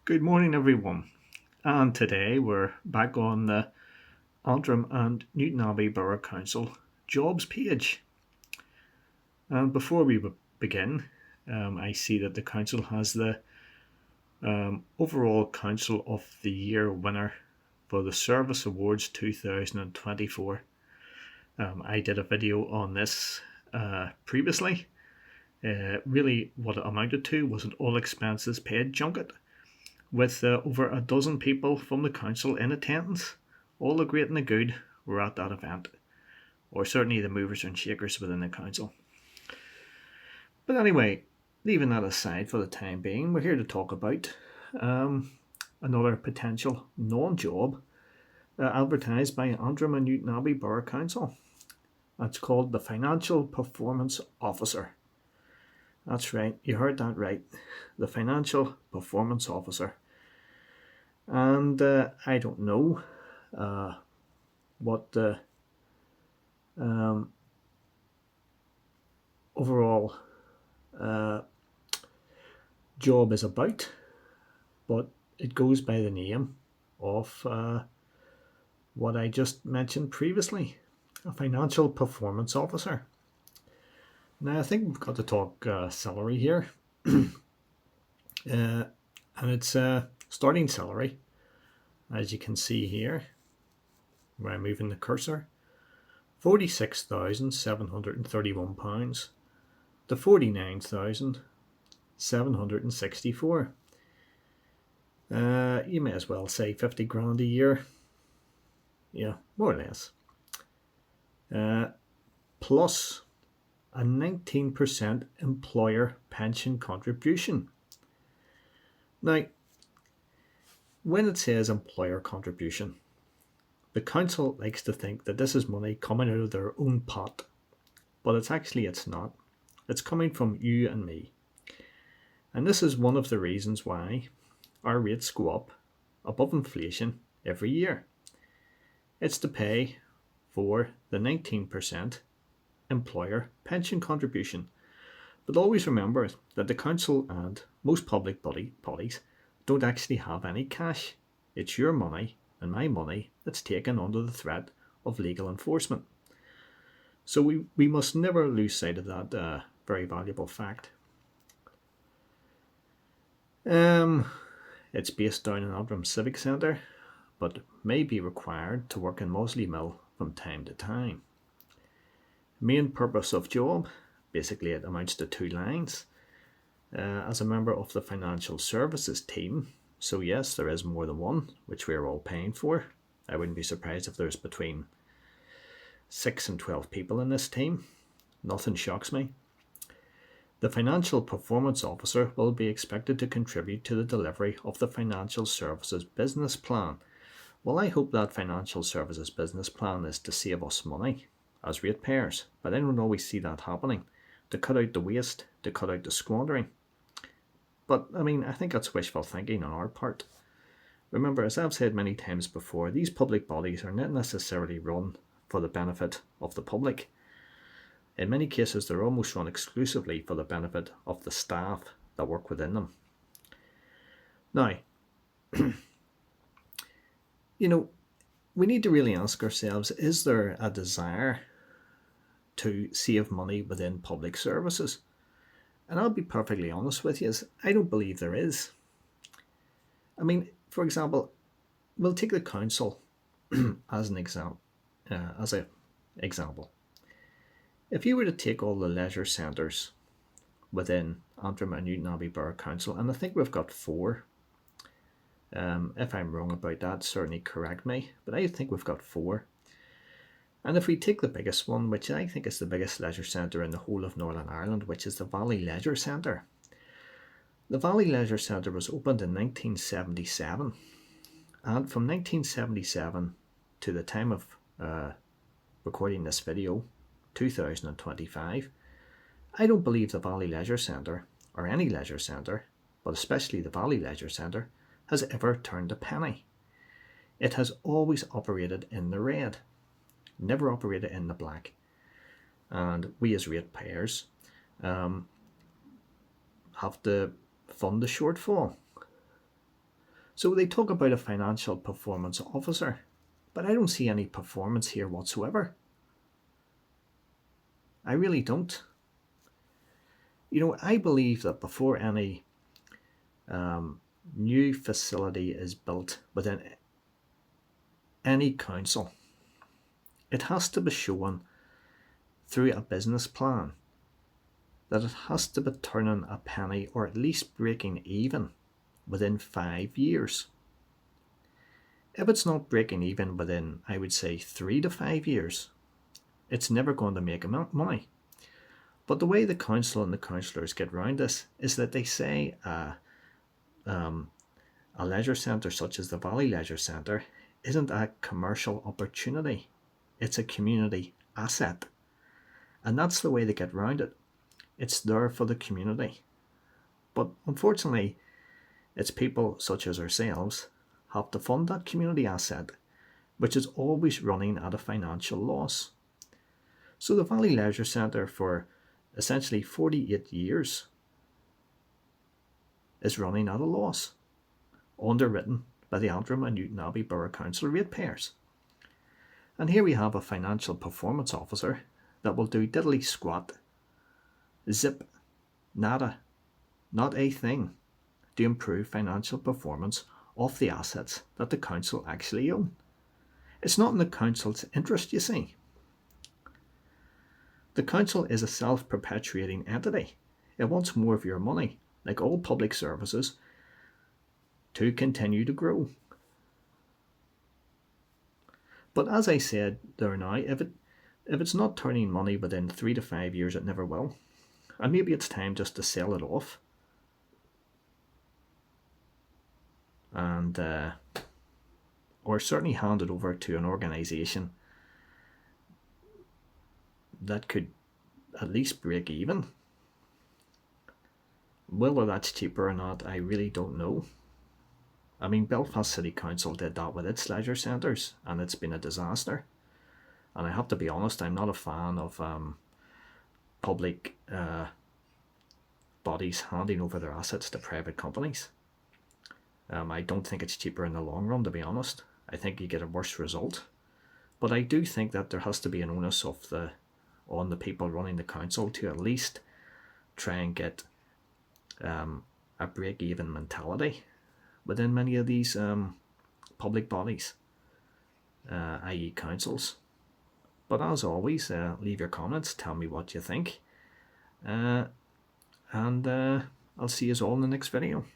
Good morning, everyone. And today we're back on the Antrim and Newtownabbey Borough Council jobs page. And before we begin, I see that the council has the overall Council of the Year winner for the Service Awards 2024. I did a video on this previously. Really, what it amounted to was an all expenses paid junket with over a dozen people from the council in attendance. All the great and the good were at that event, or certainly the movers and shakers within the council. But anyway, leaving that aside for the time being, we're here to talk about another potential non-job advertised by Antrim and Newtownabbey Borough Council. That's called the Financial Performance Officer. That's right, you heard that right, the Financial Performance Officer. And I don't know what the overall job is about, but it goes by the name of what I just mentioned previously, a Financial Performance Officer. Now I think we've got to talk salary here, and it's starting salary, as you can see here, where I'm moving the cursor, £46,731 to £49,764. You may as well say 50 grand a year, yeah, more or less, plus a 19% employer pension contribution. Now, when it says employer contribution, the council likes to think that this is money coming out of their own pot, but it's not. It's coming from you and me. And this is one of the reasons why our rates go up above inflation every year. It's to pay for the 19% employer pension contribution. But always remember that the council and most public bodies don't actually have any cash. It's your money and my money that's taken under the threat of legal enforcement. So we must never lose sight of that very valuable fact. It's based down in Antrim Civic Centre, but may be required to work in Mosley Mill from time to time. Main purpose of job, basically it amounts to 2 lines. As a member of the financial services team, so yes, there is more than one, which we're all paying for. I wouldn't be surprised if there's between 6 and 12 people in this team. Nothing shocks me. The Financial Performance Officer will be expected to contribute to the delivery of the Financial Services Business Plan. Well, I hope that Financial Services Business Plan is to save us money as ratepayers, but I don't always see that happening, to cut out the waste, to cut out the squandering. But I think that's wishful thinking on our part. Remember, as I've said many times before, these public bodies are not necessarily run for the benefit of the public. In many cases, they're almost run exclusively for the benefit of the staff that work within them. Now, we need to really ask ourselves, is there a desire to save money within public services? And I'll be perfectly honest with you, I don't believe there is. For example, we'll take the council as an example. If you were to take all the leisure centres within Antrim and Newtownabbey Borough Council, and I think we've got 4. If I'm wrong about that, certainly correct me, but I think we've got 4. And if we take the biggest one, which I think is the biggest leisure centre in the whole of Northern Ireland, which is the Valley Leisure Centre. The Valley Leisure Centre was opened in 1977, and from 1977 to the time of recording this video, 2025, I don't believe the Valley Leisure Centre, or any leisure centre, but especially the Valley Leisure Centre, has ever turned a penny. It has always operated in the red, never operated in the black. And we as ratepayers have to fund the shortfall. So they talk about a financial performance officer, but I don't see any performance here whatsoever. I really don't. I believe that before any new facility is built within any council, it has to be shown through a business plan that it has to be turning a penny or at least breaking even within 5 years. If it's not breaking even within, I would say, 3 to 5 years, it's never going to make money. But the way the council and the councillors get around this is that they say a leisure centre such as the Valley Leisure Centre isn't a commercial opportunity, it's a community asset. And that's the way they get around it. It's there for the community. But unfortunately, it's people such as ourselves have to fund that community asset, which is always running at a financial loss. So the Valley Leisure Centre for essentially 48 years is running at a loss, underwritten by the Antrim and Newtownabbey Borough Council ratepayers. And here we have a financial performance officer that will do diddly squat, zip, nada, not a thing to improve financial performance of the assets that the council actually own. It's not in the council's interest, you see. The council is a self-perpetuating entity. It wants more of your money, like all public services, to continue to grow. But as I said there now, if it's not turning money within 3 to 5 years, it never will. And maybe it's time just to sell it off. And or certainly hand it over to an organisation that could at least break even. Whether that's cheaper or not, I really don't know. I mean, Belfast City Council did that with its leisure centres, and it's been a disaster. And I have to be honest, I'm not a fan of public bodies handing over their assets to private companies. I don't think it's cheaper in the long run, to be honest. I think you get a worse result. But I do think that there has to be an onus on the people running the council to at least try and get a break-even mentality within many of these public bodies, i.e. councils. But as always, leave your comments, tell me what you think, and I'll see you all in the next video.